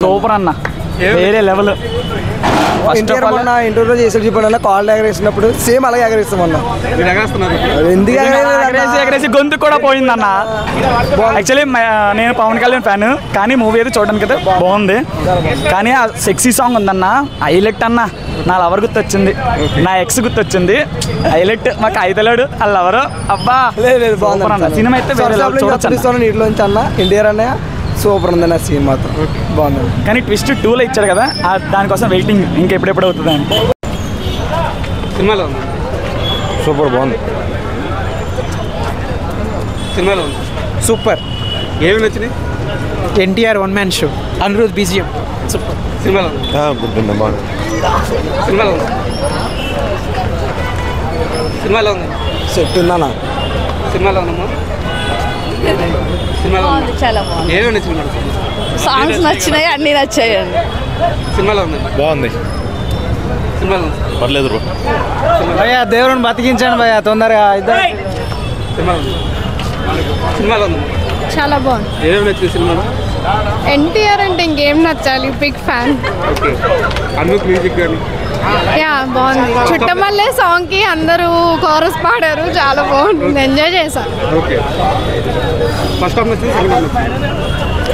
Super అన్న, వేరే level. ఇంటర్వ్యూలో చేసి చెప్పాడు కాళ్ళు ఎగరేసినప్పుడు సేమ్ అలాగే ఎగరేస్తామన్నా. ఎందుకు ఎగరేసి గొంతు కూడా పోయిందన్న. యాక్చువల్లీ నేను పవన్ కళ్యాణ్ ఫ్యాన్, కానీ మూవీ అయితే చూడడానికి అయితే బాగుంది. కానీ ఆ సెక్సీ సాంగ్ ఉందన్న, హైలైట్ అన్న. నా లవర్ గుర్తొచ్చింది, నా ఎక్స్ గుర్తొచ్చింది. హైలైట్ మాకు అయితలేడు ఆ లవరు. అబ్బా లేదు బాగుంది సినిమా అయితే నీటిలోంచి అన్న ఎన్టీఆర్ అన్నయ్య సూపర్ ఉందండి ఆ సీన్ మాత్రం బాగుంది. కానీ ట్విస్ట్ 2లో ఇచ్చాడు కదా, దానికోసం వెయిటింగ్ ఇంకెప్పుడెప్పుడు అవుతుంది అని. సినిమాలో సూపర్ బాగుంది. సినిమాలో సూపర్. ఏమి నచ్చినాయి? NTR one man show, Anirudh BGM super. సినిమాలో బాగుంది. సినిమాలో సినిమాలో ఉంది. సెట్ ఉందన్నా. సినిమాలో ఉందమ్మా. సినిమాలో చాలా బాగుంది. ఏమి నచ్చింది మేడం? సాంగ్స్ నచ్చినాయి, అన్నీ నచ్చాయండి. సినిమాలో ఉంది. బాగుంది. సినిమాలో పర్లేదు బ్రో. భయ్యా దేవుడిని బతికించండి భయ్యా తొందరగా. సినిమాలో ఉంది. సినిమాలో ఉంది. చాలా బాగుంది. ఏమేమి నచ్చింది సినిమాలో? ఎన్టీఆర్ అంటే ఇంకేం నచ్చాలి, big fan. Okay. Anvith music కానీ యా బాగుంది. చుట్టమల్లే సాంగ్ కి అందరూ కోరస్ పాడారు, చాలా బాగుంటుంది, ఎంజాయ్ చేశాను. ఓకే. ఫస్ట్ హాఫ్ నచ్చింది, సెకండ్ హాఫ్ నచ్చింది?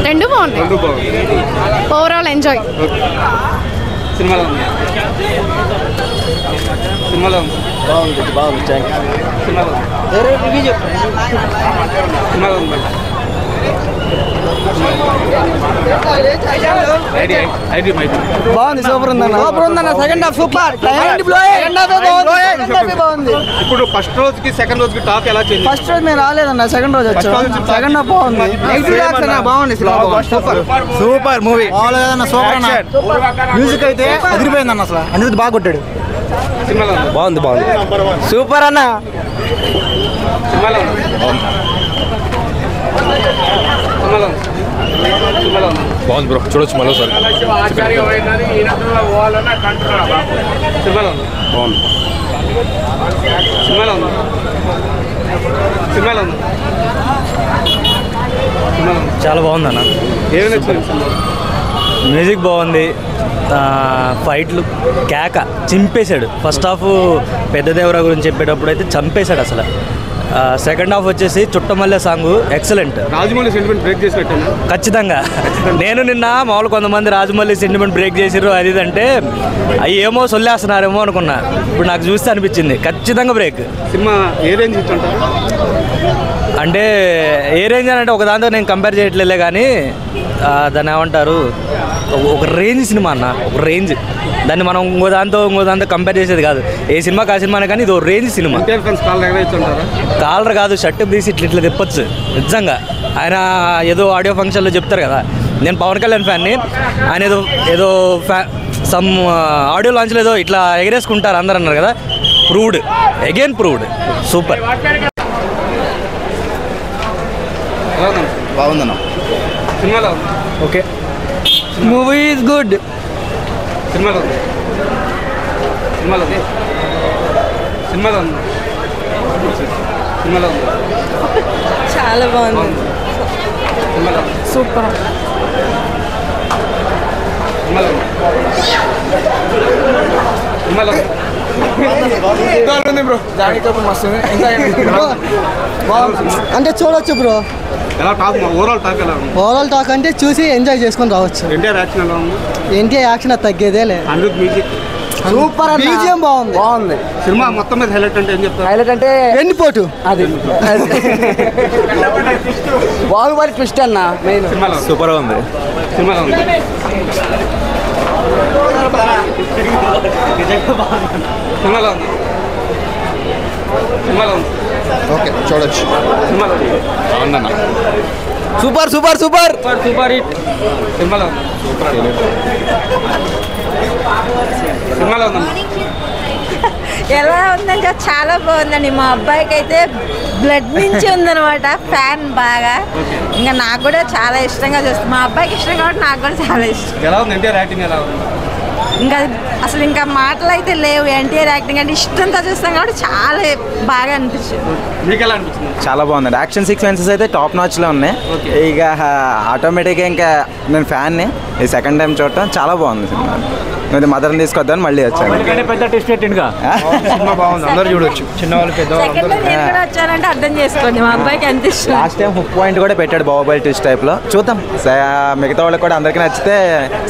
రెండు బాగున్నాయి, రెండు బాగుంది. Overall enjoy. ఓకే. సినిమాలో ఉంది. సినిమాలో ఉంది. బాగుంది. సినిమాలో ఉంది. సినిమాలో ఉంది. బాగుంది. సూపర్ ఉందన్న. సూపర్ ఉందన్న. Second half super. ఇప్పుడు ఫస్ట్ రోజుకి సెకండ్ రోజుకి టాక్ ఎలా చేంజ్? ఫస్ట్ రోజు మేము రాలేదన్న, సెకండ్ రోజు వచ్చాం. సెకండ్ హాఫ్ బాగుంది. బాగుంది. Super movie. సూపర్ అన్న. మ్యూజిక్ అయితే అదిరిపోయిందన్న. అసలు అనిరుద్ బాగా కొట్టాడు. సినిమాలో ఉంది. బాగుంది. సూపర్ అన్న. సినిమాలో ఉంది. సినిమాలో ఉంది. సినిమాలో ఉంది. బాగుంది బ్రో, చూడొచ్చు మరోసారి. సినిమాలో ఉంది. బాగుంది. సినిమాలో ఉంది. సినిమాలో ఉంది. సినిమాలో ఉంది. చాలా బాగుందన్న. ఏమి నచ్చింది సినిమా? మ్యూజిక్ బాగుంది, ఫైట్లు కేక చింపేశాడు. ఫస్ట్ హాఫ్ పెద్ద దేవరా గురించి చెప్పేటప్పుడు అయితే చంపేశాడు అసలు. సెకండ్ హాఫ్ వచ్చేసి Chuttamalle song excellent. Rajamouli sentiment break చేసి పెట్టాను ఖచ్చితంగా. నేను నిన్న మామూలు కొంతమంది రాజమౌళి సెంటిమెంట్ బ్రేక్ చేసిర్రు అది ఇది అంటే అవి ఏమో సొల్లేస్తున్నారేమో అనుకున్నా. ఇప్పుడు నాకు చూస్తే అనిపించింది ఖచ్చితంగా బ్రేక్. సినిమా ఏ రేంజ్ ఇచ్చుంటారు? అంటే ఏ రేంజ్ అని అంటే ఒక దాంతో నేను కంపేర్ చేయట్లేలే, కానీ దాన్ని ఏమంటారు, ఒక రేంజ్ సినిమా అన్న, ఒక రేంజ్. దాన్ని మనం ఇంకో దాంతో కంపేర్ చేసేది కాదు. ఏ సినిమాకి ఆ సినిమానే, కానీ ఇది ఒక రేంజ్ సినిమా. కాలర్ కాదు, షర్ట్ తీసి ఇట్లా తిప్పొచ్చు నిజంగా. ఆయన ఏదో ఆడియో ఫంక్షన్లో చెప్తారు కదా, నేను పవన్ కళ్యాణ్ ఫ్యాన్ని, ఆయన ఏదో సమ్ ఆడియో లాంచ్లో ఏదో ఇట్లా ఎగరేసుకుంటారు అందరు అన్నారు కదా, ప్రూవ్డ్, అగైన్ ప్రూవ్డ్. సూపర్. బాగుందన్న. సినిమాలో ఓకే. Movie is good. సినిమాలో ఉంది. సినిమాలో ఉంది. సినిమాలో ఉంది. సినిమాలో ఉంది. చాలా బాగుంది. సినిమాలో ఉంది. సూపర్. సినిమాలో ఉంది. సినిమాలో ఉంది. బ్రో అంటే చూడొచ్చు బ్రో. ఎలా టాక్, ఓవరాల్ టాక్ ఎలా ఉంది? ఓవరాల్ టాక్ అంటే చూసి ఎంజాయ్ చేసుకొని రావచ్చు. ఎన్టీఆర్ యాక్షన్ ఎలా ఉంది? ఎన్టీఆర్ యాక్షన్ తగ్గేదే లేదు. Anirudh music super. బీజిఎం బాగుంది. సినిమా మొత్తం మీద హైలైట్ అంటే ఏం చెప్తారు? హైలైట్ అంటే ఎండిపోటు, అది బాహుబలి ట్విస్ట్ అన్న మెయిన్. సినిమాలో సూపర్గా ఉంది. సినిమాలో ఉంది. సినిమాలో ఉంది. సినిమాలో ఉంది. ఓకే, చూడొచ్చు. సినిమాలో ఉంది. బాగుందన్న. Super super super super hit. సినిమాలో ఉంది. సినిమాలో ఉందమ్మా. ఎలా ఉందంటే చాలా బాగుందండి. మా అబ్బాయికి అయితే బ్లడ్ నుంచి ఉందనమాట, ఫ్యాన్ బాగా. ఇంకా నాకు కూడా చాలా ఇష్టంగా చూస్తాను. మా అబ్బాయికి ఇష్టం కాబట్టి నాకు కూడా చాలా ఇష్టం. ఎలా ఉంది? ఎన్టీఆర్ యాక్టింగ్ ఎలా ఉంది? ఇంకా అసలు ఇంకా మాటలు అయితే లేవు. ఎన్టీఆర్ యాక్టింగ్ అంటే ఇష్టంతో చూస్తాం కాబట్టి చాలా బాగా అనిపించింది. మీకు ఎలా అనిపించింది? చాలా బాగుందండి. యాక్షన్ సీక్వెన్సెస్ అయితే టాప్ నాచ్లో ఉన్నాయి. ఇక ఆటోమేటిక్గా ఇంకా నేను ఫ్యాన్ని ఈ సెకండ్ టైం చూడటం చాలా బాగుంది సినిమా. నేను మదర్ని తీసుకొద్దామని మళ్ళీ వచ్చాను. పెద్ద టెస్ట్ పెట్టిండుగా సినిమా బాగుంది, అందరూ చూడొచ్చు, చిన్నవాళ్ళు సెకండ్ నేను కూడా వచ్చానంటే అర్థం చేసుకోండి, మా అబ్బాయికి ఎంత ఇష్టం. లాస్ట్ టైం హుక్ పాయింట్ కూడా పెట్టాడు బాహుబలి ట్విస్ట్ టైప్లో. చూద్దాం మిగతా వాళ్ళకి కూడా అందరికీ నచ్చితే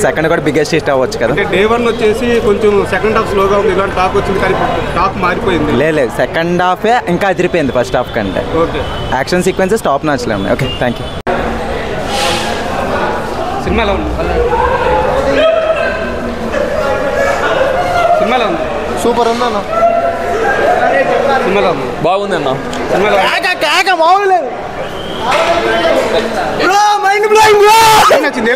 సెకండ్ కూడా బిగ్గెస్ట్ హిట్ అవ్వచ్చు కదా. అంటే డే 1 వచ్చేసి కొంచెం సెకండ్ హాఫ్ స్లోగా ఉంది, ఇలాంటి టాక్ వచ్చింది కానీ టాక్ మారిపోయింది. లేదు సెకండ్ హాఫే ఇంకా అదిరిపోయింది ఫస్ట్ హాఫ్ కంటే. ఓకే, యాక్షన్ సీక్వెన్సెస్ టాప్ నాచ్లో ఉన్నాయి. Okay, thank you. సినిమా ఎలా ఉంది? సినిమా ఎలా ఉంది? సూపర్ ఉంది అన్న. సినిమా ఎలా ఉంది? బాగుంది అన్న. సినిమా ఎలా ఉంది? బాగుంది. ఏం నచ్చింది?